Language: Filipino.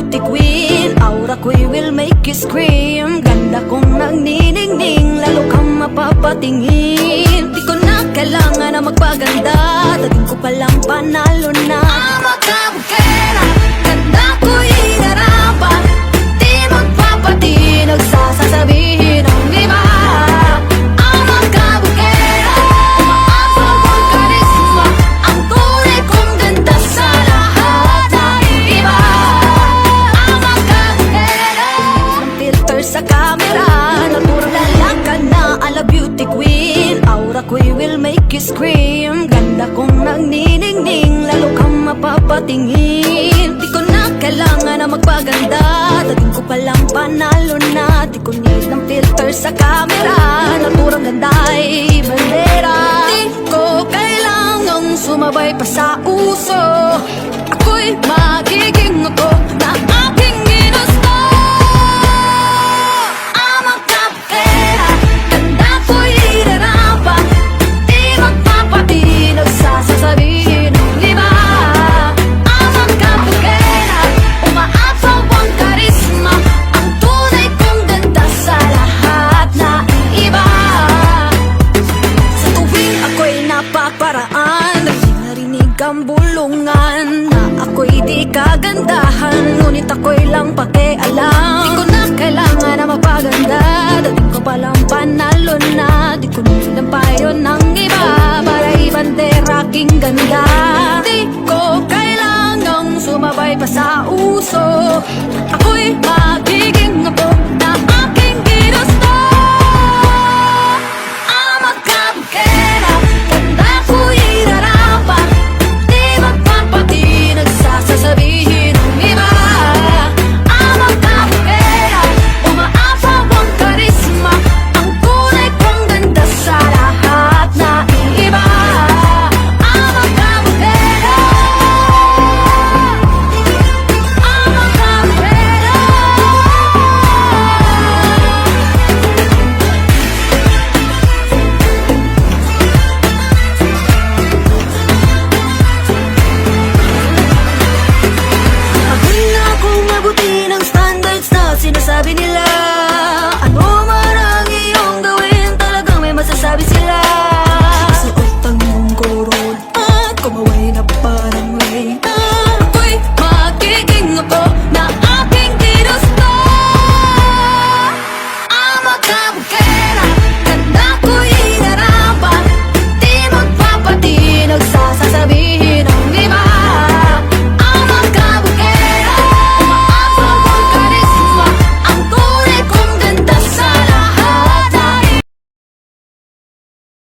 beauty queen. Aura ko'y will make you scream. Ganda kong nagniningning, lalo kang mapapatingin. Di ko na kailangan na magpaganda, dating ko palang panalo na. Ama ka bukera, ganda ko'y inarapan. Di magpapati, nagsasasabihin ang iba. Ama ka bukera, umaapaw ang karisma. Ang tunay kong ganda sa lahat ng iba. Ama ka bukera, ang filter sa camera, natural lang ka na ala beauty queen. Aura ko'y will make you scream. Ganda kong nagniningning, lalo kang mapapatingin. Di ko na kailangan na magpaganda, dating ko palang panalo na. Di ko need ng filter sa camera, naturang ganda ay bandera. Di ko kailangang sumabay pa sa uso, ako'y magiging ako na aking ginusto. Ama ka bukera, ganda ko'y inarapan. Di magpapati, nagsasasabihin ng iba. Ama ka bukera, umaapaw ang karisma. Ang tunay kong ganda sa lahat na iba. Sa tuwing ako'y napaparaan, narinig ang bulungan na ako'y di kagandahan, ngunit ako'y lang pakialam. Di ko na kailangan na mapaganda, dating ko palang panalo na. Di ko nilang payo ng iba para ibandera aking ganda. Di ko kailangang sumabay pa sa uso, ako'y magiging ako na